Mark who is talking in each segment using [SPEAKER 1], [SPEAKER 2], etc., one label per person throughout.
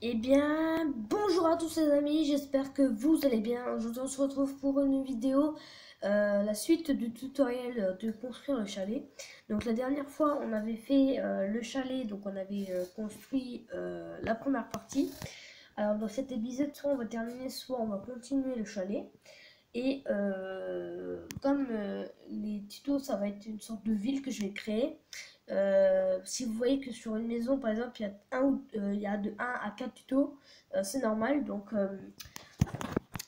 [SPEAKER 1] Eh bien, bonjour à tous les amis, j'espère que vous allez bien. Aujourd'hui, on se retrouve pour une vidéo, la suite du tutoriel de construire le chalet. Donc la dernière fois, on avait fait le chalet, donc on avait construit la première partie. Alors dans cet épisode, soit on va terminer, soit on va continuer le chalet. Et comme les tutos, ça va être une sorte de ville que je vais créer. Si vous voyez que sur une maison, par exemple, il y a de 1 à 4 tutos, c'est normal. Donc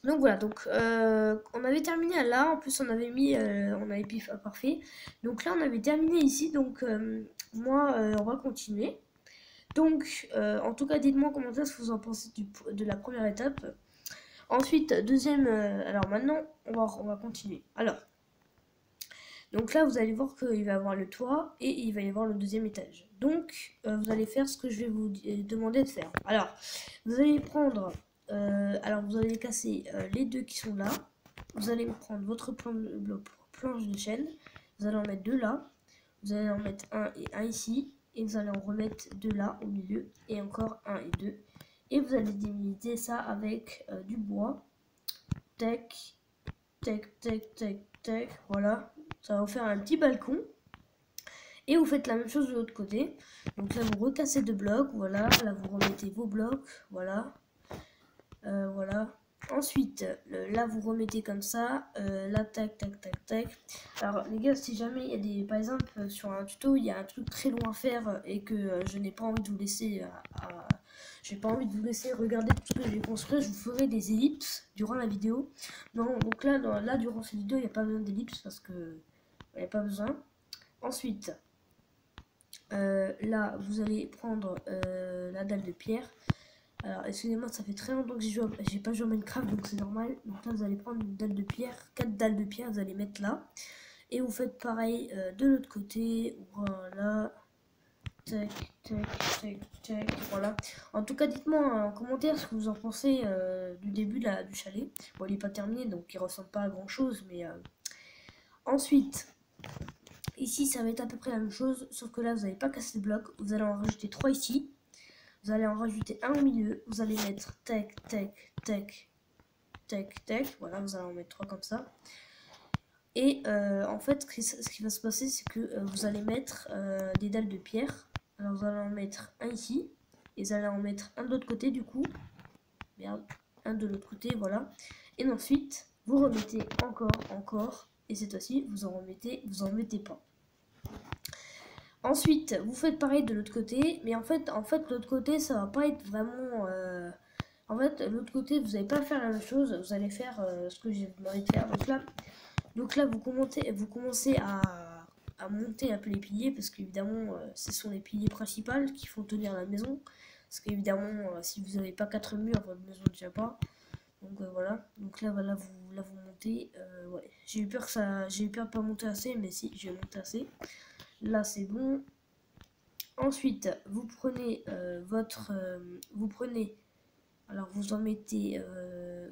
[SPEAKER 1] voilà, on avait terminé là. En plus, on avait pif parfait. Donc là, on avait terminé ici. Moi, on va continuer. En tout cas, dites-moi en commentaire ce que vous en pensez de la première étape. Ensuite, deuxième. Alors maintenant, on va continuer. Donc là, vous allez voir qu'il va y avoir le toit et il va y avoir le deuxième étage. Vous allez faire ce que je vais vous demander de faire. Alors, vous allez prendre, vous allez casser les deux qui sont là. Vous allez prendre votre planche de chaîne. Vous allez en mettre deux là. Vous allez en mettre un et un ici. Et vous allez en remettre deux là au milieu. Et encore un et deux. Et vous allez délimiter ça avec du bois. Tac, tac, tac, tac, tac. Voilà. Ça va vous faire un petit balcon. Et vous faites la même chose de l'autre côté. Donc là, vous recassez deux blocs. Voilà. Là, vous remettez vos blocs. Voilà. Voilà. Ensuite, là, vous remettez comme ça. Là, tac, tac, tac, tac. Alors, les gars, si jamais il y a des... Par exemple, sur un tuto, il y a un truc très long à faire et que je n'ai pas envie de vous laisser... J'ai pas envie de vous laisser regarder tout ce que j'ai construit. Je vous ferai des ellipses durant la vidéo. Non, donc là durant cette vidéo, il n'y a pas besoin d'ellipses parce que il n'y a pas besoin. Ensuite, là, vous allez prendre la dalle de pierre. Alors, excusez-moi, ça fait très longtemps que j'ai pas joué à Minecraft, donc c'est normal. Donc là, vous allez prendre une dalle de pierre, 4 dalles de pierre, vous allez mettre là. Et vous faites pareil de l'autre côté. Voilà. Tac, tac, tac, tac. Voilà. En tout cas, dites-moi en commentaire ce que vous en pensez du début du chalet. Bon, il n'est pas terminé, donc il ressemble pas à grand-chose, mais... Ensuite, ici, ça va être à peu près la même chose, sauf que là, vous n'allez pas casser le bloc. Vous allez en rajouter 3 ici. Vous allez en rajouter un au milieu. Vous allez mettre tac, tac, tac, tac, tac. Voilà, vous allez en mettre 3 comme ça. Et en fait, ce qui va se passer, c'est que vous allez mettre des dalles de pierre. Alors, vous allez en mettre un ici. Et vous allez en mettre un de l'autre côté, du coup. Merde, un de l'autre côté, voilà. Et ensuite, vous remettez encore. Et cette fois-ci, vous en mettez pas. Ensuite, vous faites pareil de l'autre côté, mais en fait l'autre côté, ça va pas être vraiment... En fait, l'autre côté, vous n'allez pas faire la même chose, vous allez faire ce que j'ai demandé de faire. Donc là vous commencez à monter un peu les piliers, parce qu'évidemment, ce sont les piliers principaux qui font tenir la maison. Parce qu'évidemment, si vous n'avez pas 4 murs, votre maison ne tient pas. Donc voilà. Donc là, voilà, vous montez. Ouais. J'ai eu peur de pas monter assez, mais si, j'ai monté assez. Là, c'est bon. Ensuite, vous prenez alors vous en mettez,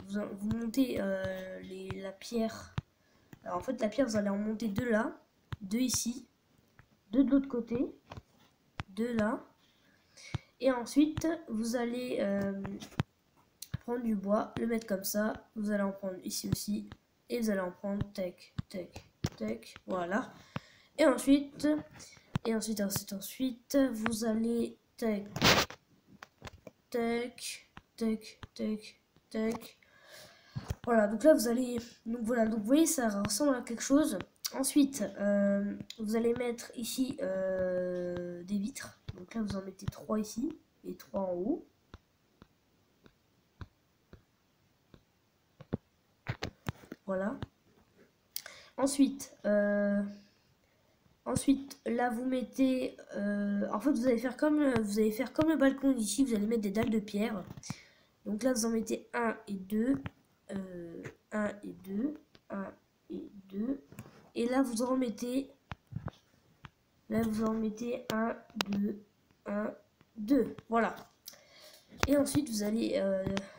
[SPEAKER 1] vous montez la pierre. Alors en fait, la pierre, vous allez en monter deux là, deux ici, deux de l'autre côté, deux là. Et ensuite, vous allez prendre du bois, le mettre comme ça. Vous allez en prendre ici aussi. Et vous allez en prendre tac, tac, tac, voilà. Et ensuite, vous allez tac, tac, tac, tac, tac. Voilà, donc là vous allez, donc voilà, donc vous voyez ça ressemble à quelque chose. Ensuite, vous allez mettre ici des vitres. Donc là vous en mettez 3 ici et 3 en haut. Voilà. Ensuite, là vous mettez, en fait vous allez faire comme le balcon d'ici, vous allez mettre des dalles de pierre. Donc là vous en mettez 1 et 2, 1 et 2, 1 et 2. Et là vous en mettez, 1, 2, 1, 2. Voilà. Et ensuite vous allez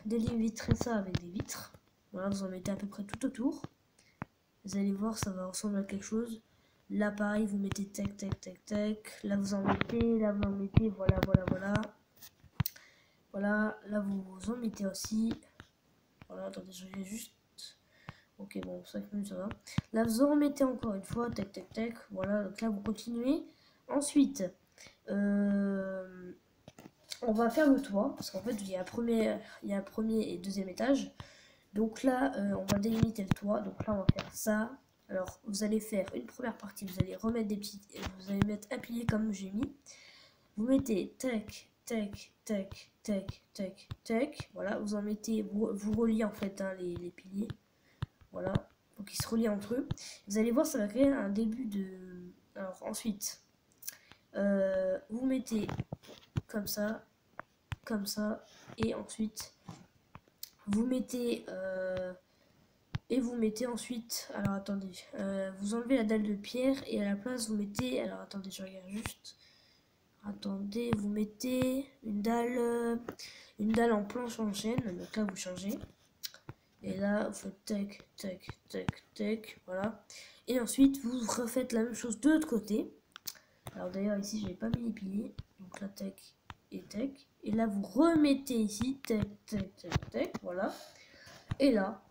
[SPEAKER 1] délimiter ça avec des vitres. Voilà, vous en mettez à peu près tout autour. Vous allez voir, ça va ressembler à quelque chose. Là pareil, vous mettez tac, tac, tac, tac. Là vous en mettez, voilà, voilà, voilà. Voilà, là vous en mettez aussi. Voilà, attendez, je vais juste. Ok, bon, 5 minutes ça va. Là vous en remettez encore une fois, tac tac tac. Voilà, donc là vous continuez. Ensuite, on va faire le toit, parce qu'en fait il y a un premier et deuxième étage. Donc là, on va délimiter le toit. Donc là, on va faire ça. Alors, vous allez faire une première partie. Vous allez remettre des petits... Vous allez mettre un pilier comme j'ai mis. Vous mettez tac, tac, tac, tac, tac, tac. Voilà, vous en mettez... Vous reliez en fait hein, les piliers. Voilà. Donc, ils se relient entre eux. Vous allez voir, ça va créer un début de... Alors, ensuite, vous mettez comme ça. Et ensuite... Vous mettez ensuite, alors attendez, vous enlevez la dalle de pierre et à la place vous mettez, alors attendez, je regarde juste, attendez, vous mettez une dalle en planche en chaîne, donc là vous changez, et là vous faites tac, tac, tac, tac, voilà, et ensuite vous refaites la même chose de l'autre côté. Alors d'ailleurs ici j'avais pas mis les piliers, donc là tac et tac, et là vous remettez ici, tac, tac, tac, tac, voilà. Et là,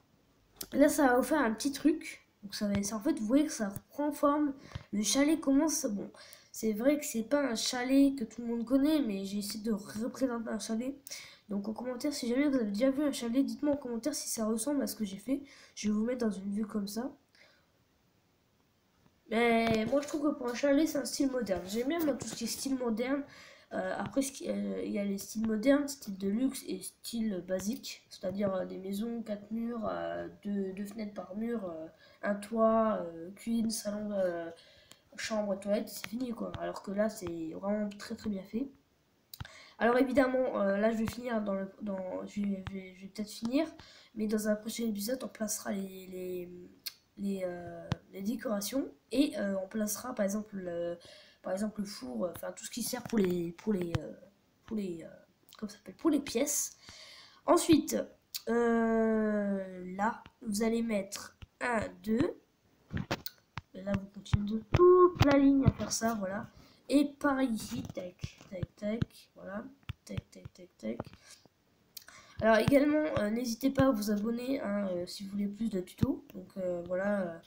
[SPEAKER 1] ça va vous faire un petit truc. Donc ça va être, en fait, vous voyez que ça prend forme. Le chalet commence. Bon, c'est vrai que c'est pas un chalet que tout le monde connaît, mais j'ai essayé de représenter un chalet. Donc en commentaire, si jamais vous avez déjà vu un chalet, dites-moi en commentaire si ça ressemble à ce que j'ai fait. Je vais vous mettre dans une vue comme ça. Mais moi, je trouve que pour un chalet, c'est un style moderne. J'aime bien moi, tout ce qui est style moderne. Après, il y a les styles modernes, style de luxe et style basique, c'est-à-dire des maisons, 4 murs, 2 fenêtres par mur, un toit, cuisine, salon, chambre, toilette, c'est fini quoi. Alors que là, c'est vraiment très très bien fait. Alors évidemment, là je vais finir je vais peut-être finir, mais dans un prochain épisode, on placera les décorations et on placera par exemple le four, enfin tout ce qui sert pour les comment ça s'appelle, pour les pièces. Ensuite, là, vous allez mettre 1, 2. Et là, vous continuez de toute la ligne à faire ça, voilà. Et pareil ici, tac, tac, tac, voilà, tac, tac, tac, tac. Alors également, n'hésitez pas à vous abonner hein, si vous voulez plus de tutos. Donc voilà.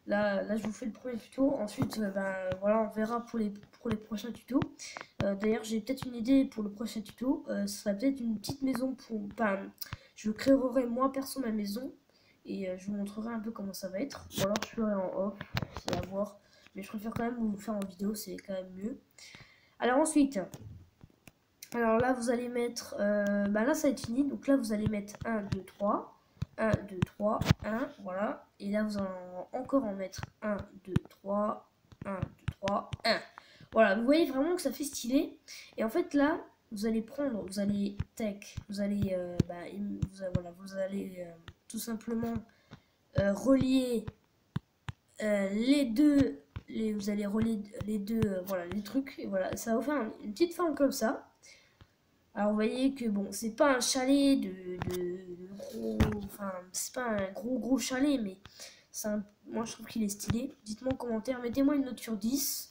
[SPEAKER 1] Là, je vous fais le premier tuto. Ensuite, voilà, on verra pour les prochains tutos. D'ailleurs, j'ai peut-être une idée pour le prochain tuto. Ce sera peut-être une petite maison pour... Enfin, je créerai moi perso ma maison. Et je vous montrerai un peu comment ça va être. Ou alors je ferai en off, c'est à voir. Mais je préfère quand même vous faire en vidéo, c'est quand même mieux. Alors ensuite... Alors là, vous allez mettre... là, ça va être fini. Donc là, vous allez mettre 1, 2, 3. 1, 2, 3, 1, voilà. Et là, vous allez encore en mettre 1, 2, 3, 1, 2, 3, 1. Voilà, vous voyez vraiment que ça fait stylé. Et en fait, là, vous allez prendre, vous allez tout simplement relier les deux, vous allez relier les deux, voilà, les trucs. Et voilà, ça va vous faire une petite forme comme ça. Alors vous voyez que bon, c'est pas un chalet de gros, enfin c'est pas un gros chalet, mais moi je trouve qu'il est stylé. Dites-moi en commentaire, mettez-moi une note sur 10.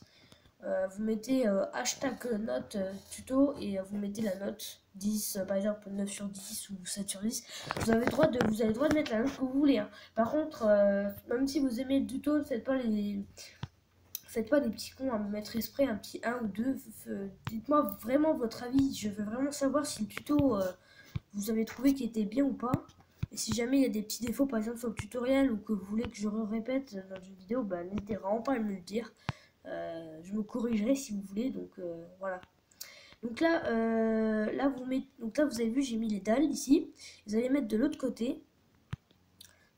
[SPEAKER 1] Vous mettez hashtag note tuto et vous mettez la note 10, par exemple 9 sur 10 ou 7 sur 10. Vous avez le droit de mettre la note que vous voulez. Hein. Par contre, même si vous aimez le tuto, faites pas des petits cons à me mettre exprès un petit 1 ou 2. Dites-moi vraiment votre avis. Je veux vraiment savoir si le tuto, vous avez trouvé qu'il était bien ou pas. Et si jamais il y a des petits défauts, par exemple sur le tutoriel, ou que vous voulez que je répète dans une vidéo, n'hésitez vraiment pas à me le dire. Je me corrigerai si vous voulez. Donc voilà. Donc là, vous avez vu, j'ai mis les dalles ici. Vous allez mettre de l'autre côté.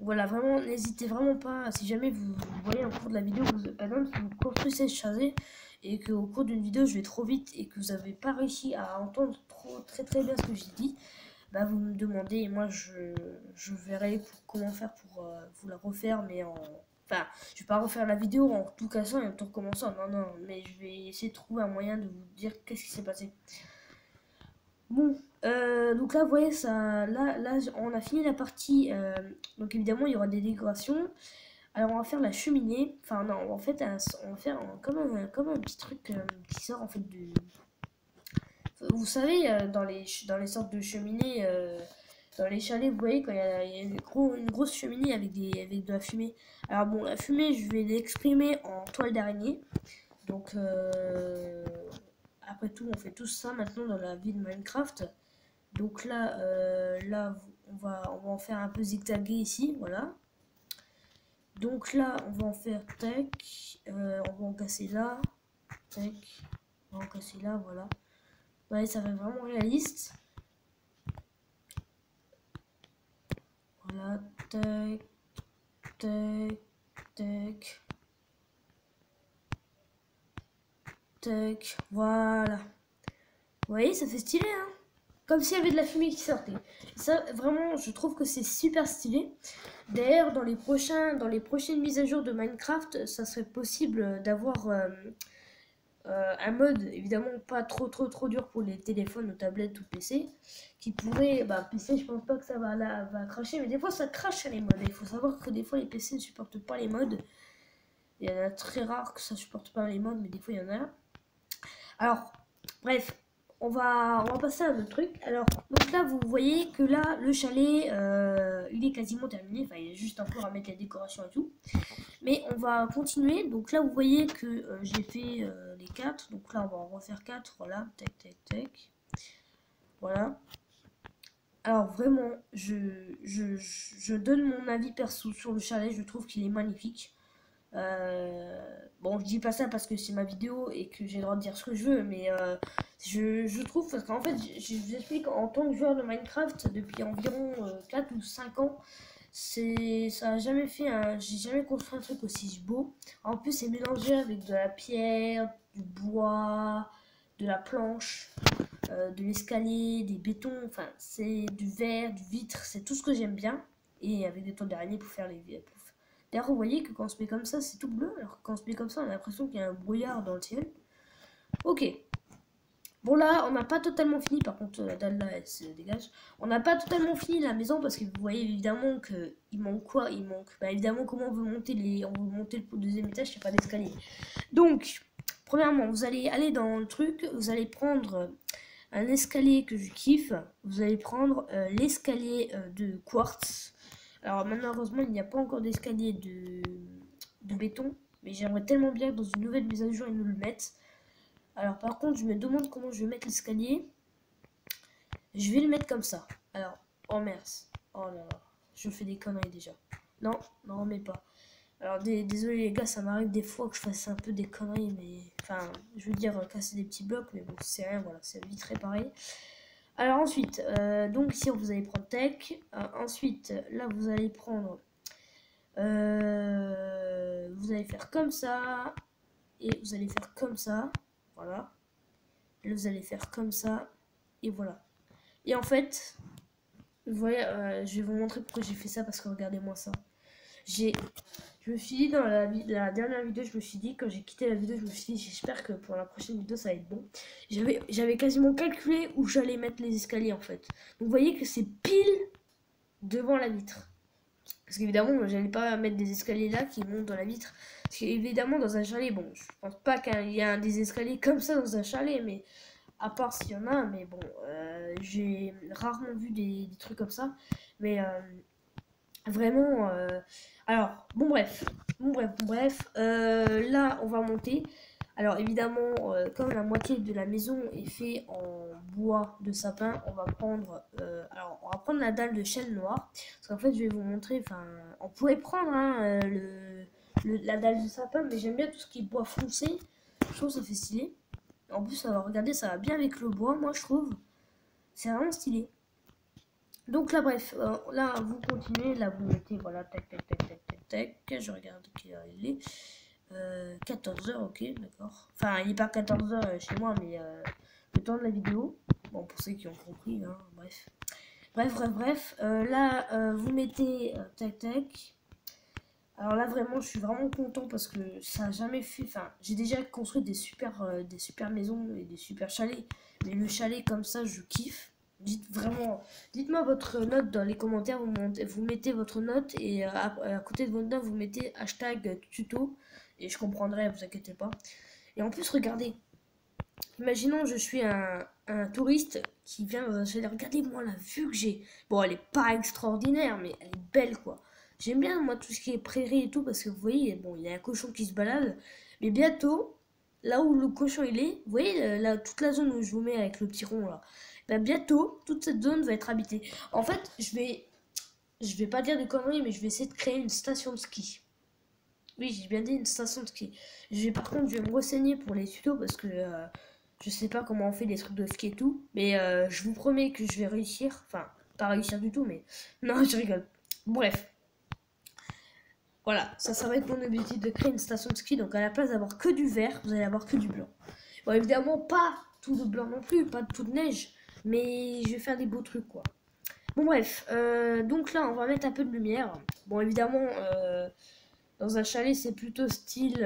[SPEAKER 1] Voilà, vraiment, n'hésitez vraiment pas, si jamais vous voyez au cours de la vidéo, par exemple, si vous construisez ce chalet et qu'au cours d'une vidéo je vais trop vite et que vous n'avez pas réussi à entendre très bien ce que j'ai dit, vous me demandez et moi je verrai comment faire pour vous la refaire, mais enfin, je vais pas refaire la vidéo en tout cassant et en tout recommençant, non, mais je vais essayer de trouver un moyen de vous dire qu'est-ce qui s'est passé. Bon, donc là, vous voyez, là, on a fini la partie. Donc évidemment, il y aura des décorations. Alors, on va faire la cheminée. Enfin, non, en fait, on va faire comme un petit truc qui sort en fait du. Vous savez, dans les sortes de cheminées, dans les chalets, vous voyez, quand il y a une grosse cheminée avec de la fumée. Alors bon, la fumée, je vais l'exprimer en toile d'araignée. Donc, après tout, on fait tout ça maintenant dans la vie de Minecraft. Donc là, on va en faire un peu zigzaguer ici, voilà. Donc là, on va en faire tac, on va en casser là, tac, on va en casser là, voilà. Ouais, ça va être vraiment réaliste. Voilà, tac, tac, tac, tac, voilà. Vous voyez, ça fait stylé, hein? Comme s'il y avait de la fumée qui sortait. Ça, vraiment, je trouve que c'est super stylé. D'ailleurs, dans les prochaines mises à jour de Minecraft, ça serait possible d'avoir un mode, évidemment pas trop dur pour les téléphones ou tablettes ou PC, qui pourrait, PC, je pense pas que ça va cracher, mais des fois ça crache les modes. Il faut savoir que des fois les PC ne supportent pas les modes. Il y en a très rares que ça supporte pas les modes, mais des fois il y en a. Alors, bref, on va passer à un autre truc. Alors, donc là, vous voyez que là, le chalet, il est quasiment terminé. Enfin, il est juste encore à mettre la décoration et tout. Mais on va continuer. Donc là, vous voyez que j'ai fait les 4. Donc là, on va en refaire 4. Voilà, tac, tac, tac. Voilà. Alors vraiment, je donne mon avis perso sur le chalet. Je trouve qu'il est magnifique. Bon, je dis pas ça parce que c'est ma vidéo et que j'ai le droit de dire ce que je veux, mais je trouve, parce qu'en fait, je vous explique, en tant que joueur de Minecraft, depuis environ 4 ou 5 ans, ça a jamais j'ai jamais construit un truc aussi beau. En plus, c'est mélangé avec de la pierre, du bois, de la planche, de l'escalier, des bétons, enfin, c'est du verre, du vitre, c'est tout ce que j'aime bien. Et avec des toiles d'araignée pour faire D'ailleurs, vous voyez que quand on se met comme ça, c'est tout bleu, alors que quand on se met comme ça, on a l'impression qu'il y a un brouillard dans le ciel. Ok. Bon là, on n'a pas totalement fini, par contre la dalle là, elle se dégage. On n'a pas totalement fini la maison parce que vous voyez évidemment qu'il manque quoi? Il manque, évidemment, comment on veut monter le deuxième étage, il n'y a pas d'escalier. Donc, premièrement, vous allez aller dans le truc, vous allez prendre un escalier que je kiffe, vous allez prendre l'escalier de quartz. Alors malheureusement, il n'y a pas encore d'escalier de béton, mais j'aimerais tellement bien que dans une nouvelle mise à jour, ils nous le mettent. Alors par contre, je me demande comment je vais mettre l'escalier. Je vais le mettre comme ça. Alors, oh merde. Oh là là, je fais des conneries déjà. Non, non, mais pas. Alors désolé les gars, ça m'arrive des fois que je fasse un peu des conneries, mais... Enfin, je veux dire casser des petits blocs, mais bon, c'est rien, voilà, c'est vite réparé. Alors ensuite, donc ici vous allez prendre tech. Ensuite, là vous allez prendre... vous allez faire comme ça. Et vous allez faire comme ça. Voilà. Là vous allez faire comme ça. Et voilà. Et en fait, vous voyez, je vais vous montrer pourquoi j'ai fait ça, parce que regardez-moi ça. Je me suis dit dans la dernière vidéo, je me suis dit, quand j'ai quitté la vidéo, je me suis dit, j'espère que pour la prochaine vidéo, ça va être bon. J'avais quasiment calculé où j'allais mettre les escaliers, en fait. Donc vous voyez que c'est pile devant la vitre. Parce qu'évidemment, j'allais pas mettre des escaliers là qui montent dans la vitre. Parce qu'évidemment, dans un chalet, bon, je pense pas qu'il y ait des escaliers comme ça dans un chalet, mais à part s'il y en a, mais bon, j'ai rarement vu des trucs comme ça. Mais vraiment, alors, bon bref, là, on va monter. Alors évidemment, comme la moitié de la maison est fait en bois de sapin, on va prendre la dalle de chêne noir. Parce qu'en fait, je vais vous montrer, enfin, on pourrait prendre hein, la dalle de sapin, mais j'aime bien tout ce qui est bois foncé. Je trouve que ça fait stylé. En plus, regardez, ça va bien avec le bois, moi je trouve. C'est vraiment stylé. Donc là, bref, là, vous continuez, là, vous mettez, voilà, tac, tac, tac, tac, tac, tac. Je regarde quelle heure il est. 14h, ok, d'accord. Enfin, il n'est pas 14h chez moi, mais le temps de la vidéo. Bon, pour ceux qui ont compris, hein, bref. Bref. Là, vous mettez tac, tac. Alors là, vraiment, je suis vraiment content parce que ça a jamais fait... Enfin, j'ai déjà construit des super maisons et des super chalets. Mais le chalet comme ça, je kiffe. Dites-moi votre note dans les commentaires. Vous mettez votre note et à côté de votre note, vous mettez hashtag tuto. Et je comprendrai, vous inquiétez pas. Et en plus, regardez. Imaginons, je suis un touriste qui vient dans un chalet. Regardez-moi la vue que j'ai. Bon, elle est pas extraordinaire, mais elle est belle, quoi. J'aime bien, moi, tout ce qui est prairie et tout, parce que vous voyez, bon, il y a un cochon qui se balade. Mais bientôt, là où le cochon il est, vous voyez, là, toute la zone où je vous mets avec le petit rond, là. Ben, bientôt, toute cette zone va être habitée. En fait, je vais pas dire de conneries, mais je vais essayer de créer une station de ski. Oui, j'ai bien dit une station de ski. Par contre, je vais me renseigner pour les tutos parce que je sais pas comment on fait des trucs de ski et tout. Mais je vous promets que je vais réussir. Enfin, pas réussir du tout, mais non, je rigole. Bref, voilà, ça va être mon objectif de créer une station de ski. Donc à la place d'avoir que du vert, vous allez avoir que du blanc. Bon, évidemment, pas tout de blanc non plus, pas tout de neige. Mais je vais faire des beaux trucs, quoi. Bon, bref, donc là, on va mettre un peu de lumière. Bon, évidemment, dans un chalet, c'est plutôt style,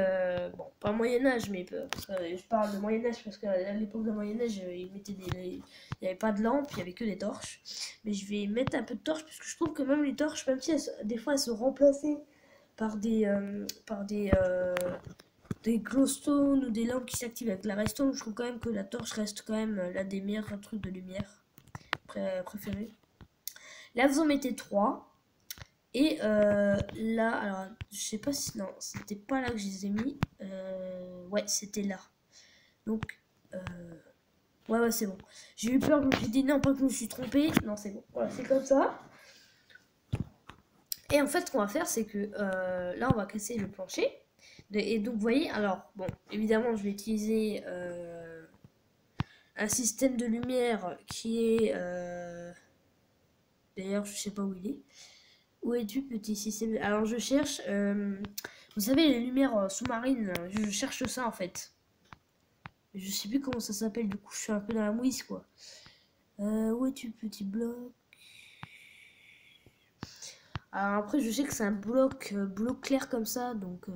[SPEAKER 1] bon, pas Moyen-Âge, mais je parle de Moyen-Âge parce qu'à l'époque de Moyen-Âge, il n'y avait pas de lampe, il n'y avait que des torches. Mais je vais mettre un peu de torches parce que je trouve que même les torches, même si des fois elles sont remplacées par des glowstone ou des lampes qui s'activent avec la redstone, je trouve quand même que la torche reste quand même l'un des meilleurs trucs de lumière préférés. Là, vous en mettez 3. Et là, alors, je sais pas si... Non, c'était pas là que je les ai mis. Ouais, c'était là. Donc, ouais, c'est bon. J'ai eu peur, je me suis dit non, pas que je me suis trompée. Non, c'est bon. Voilà, c'est comme ça. Et en fait, ce qu'on va faire, c'est que là, on va casser le plancher. Et donc, vous voyez, alors, bon, évidemment, je vais utiliser un système de lumière qui est... D'ailleurs, je sais pas où il est. Où es-tu, petit système? Alors, je cherche. Vous savez, les lumières sous-marines, je cherche ça en fait. Je sais plus comment ça s'appelle, du coup, je suis un peu dans la mouise quoi. Où es-tu, petit bloc? Alors, après, je sais que c'est un bloc clair comme ça, donc.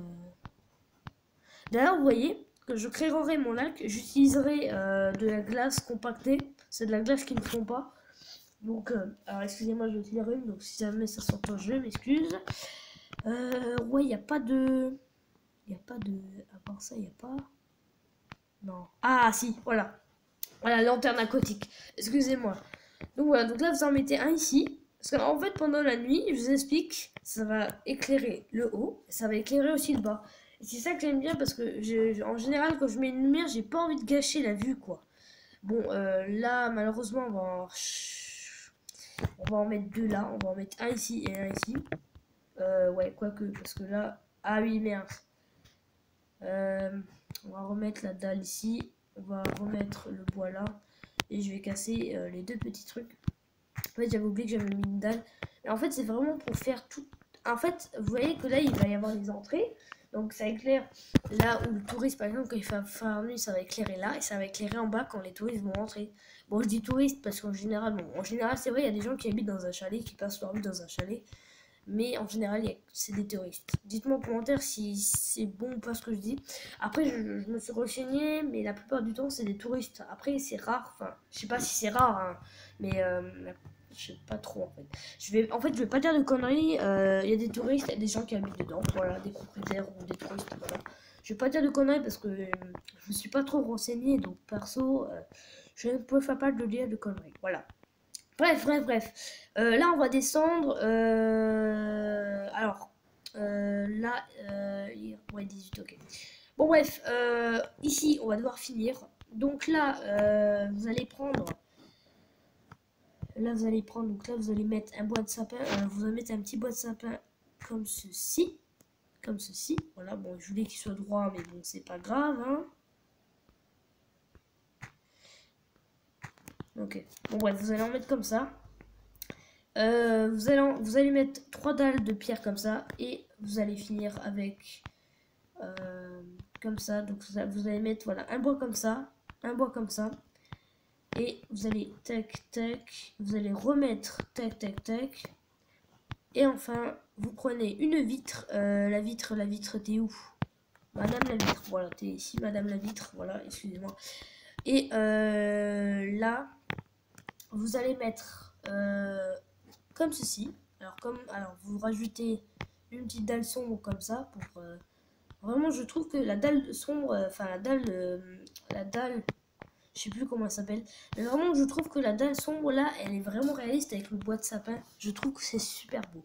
[SPEAKER 1] D'ailleurs, vous voyez, que je créerai mon lac, j'utiliserai de la glace compactée. C'est de la glace qui ne fond pas. Donc, alors excusez-moi, je vais tirer une, donc si jamais ça s'entend, je m'excuse. Ouais, il n'y a pas de... Il n'y a pas de... À part ça, il n'y a pas... Non. Ah, si, voilà. Voilà, lanterne aquatique. Excusez-moi. Donc voilà, donc là, vous en mettez un ici. Parce qu'en fait, pendant la nuit, je vous explique, ça va éclairer le haut, ça va éclairer aussi le bas. Et c'est ça que j'aime bien parce que, en général, quand je mets une lumière, j'ai pas envie de gâcher la vue, quoi. Bon, là, malheureusement, on va en mettre deux là. On va en mettre un ici et un ici. Ouais, quoique, parce que là... Ah oui, merde. On va remettre la dalle ici. On va remettre le bois là. Et je vais casser les deux petits trucs. En fait, j'avais oublié que j'avais mis une dalle. Et en fait, c'est vraiment pour faire tout... En fait, vous voyez que là, il va y avoir les entrées. Donc, ça éclaire là où le touriste, par exemple, quand il fait faire nuit, ça va éclairer là. Et ça va éclairer en bas quand les touristes vont rentrer. Bon, je dis touristes parce qu'en général, bon, en général, c'est vrai, il y a des gens qui habitent dans un chalet, qui passent leur vie dans un chalet. Mais en général, c'est des touristes. Dites-moi en commentaire si c'est bon ou pas ce que je dis. Après, je me suis renseigné, mais la plupart du temps, c'est des touristes. Après, c'est rare. Enfin, je sais pas si c'est rare, hein, mais je sais pas trop en fait. Je vais pas dire de conneries. Il y a des touristes, il y a des gens qui habitent dedans. Voilà, des propriétaires ou des touristes. Voilà. Je vais pas dire de conneries parce que je me suis pas trop renseigné. Donc, perso, je ne préfère pas de dire de conneries. Voilà. Bref. Là, on va descendre. Alors, là, ouais, 18, ok. Bon, bref, ici, on va devoir finir. Donc là, vous allez prendre. Là, donc là, vous allez mettre un bois de sapin. Vous allez mettre un petit bois de sapin comme ceci. Comme ceci. Voilà, bon, je voulais qu'il soit droit, mais bon, c'est pas grave, hein. Ok. Bon, bref, vous allez en mettre comme ça. Vous allez mettre 3 dalles de pierre comme ça et vous allez finir avec comme ça. Donc vous allez mettre voilà un bois comme ça et vous allez tac, vous allez remettre tac et enfin vous prenez une vitre. La vitre t'es où? Madame la vitre, voilà, t'es ici Madame la vitre, voilà, excusez-moi. Et là vous allez mettre comme ceci. Alors vous rajoutez une petite dalle sombre comme ça pour vraiment je trouve que la dalle sombre, enfin la dalle Je sais plus comment elle s'appelle. Mais vraiment, je trouve que la dalle sombre là, elle est vraiment réaliste avec le bois de sapin. Je trouve que c'est super beau.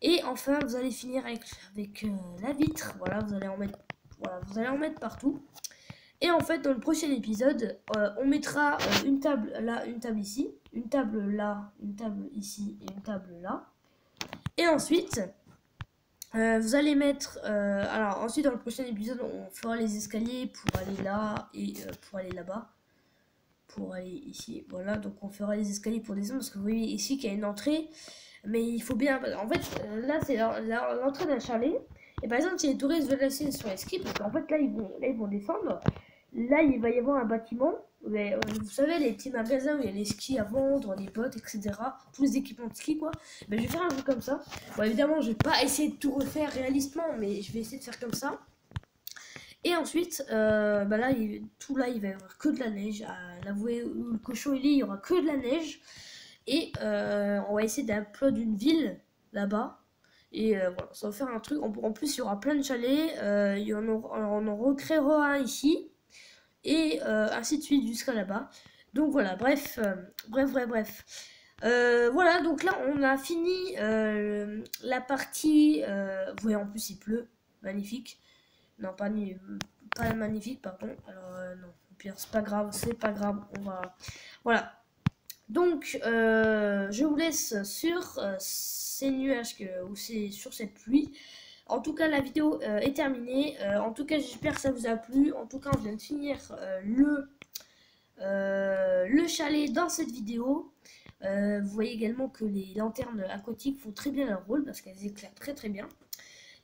[SPEAKER 1] Et enfin, vous allez finir avec la vitre. Voilà, vous allez en mettre, voilà, vous allez en mettre partout. Et en fait, dans le prochain épisode, on mettra une table là, une table ici, une table là, une table ici et une table là. Et ensuite, vous allez mettre... alors ensuite, dans le prochain épisode, on fera les escaliers pour aller là et pour aller là-bas. Pour aller ici, voilà. Donc on fera les escaliers pour descendre parce que vous voyez ici qu'il y a une entrée. Mais il faut bien... En fait, là, c'est l'entrée d'un chalet. Et par exemple, si les touristes veulent rester sur les skis, parce qu'en fait, là, ils vont descendre. Là, il va y avoir un bâtiment. Mais, vous savez, les petits magasins où il y a les skis à vendre, les bottes, etc. Tous les équipements de ski, quoi. Ben, je vais faire un truc comme ça. Bon, évidemment, je vais pas essayer de tout refaire réalistement, mais je vais essayer de faire comme ça. Et ensuite, ben là, tout là, il va y avoir que de la neige. Là, vous voyez où le cochon il est, il y aura que de la neige. Et on va essayer d'upload une ville là-bas. Et voilà, ça va faire un truc. En plus, il y aura plein de chalets. On en recréera un ici. Et ainsi de suite jusqu'à là-bas. Donc voilà, bref. Voilà, donc là, on a fini la partie. Vous voyez, en plus, il pleut. Magnifique. Non, pas magnifique, pardon. Alors, non, au pire, c'est pas grave. On va. Voilà. Donc, je vous laisse sur ces nuages ou sur cette pluie. En tout cas, la vidéo est terminée. En tout cas, j'espère que ça vous a plu. En tout cas, on vient de finir le chalet dans cette vidéo. Vous voyez également que les lanternes aquatiques font très bien leur rôle parce qu'elles éclairent très très bien.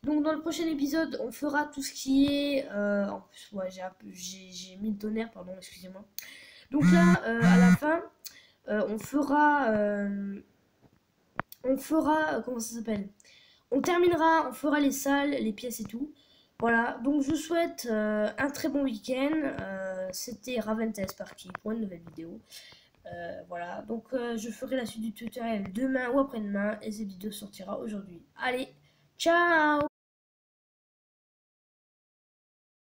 [SPEAKER 1] Donc dans le prochain épisode, on fera tout ce qui est... en plus, ouais, j'ai mis le tonnerre, pardon, excusez-moi. Donc là, à la fin, on fera... comment ça s'appelle? On fera les salles, les pièces et tout. Voilà, donc je vous souhaite un très bon week-end. C'était Raventes Parky pour une nouvelle vidéo. Voilà, donc je ferai la suite du tutoriel demain ou après-demain et cette vidéo sortira aujourd'hui. Allez, ciao!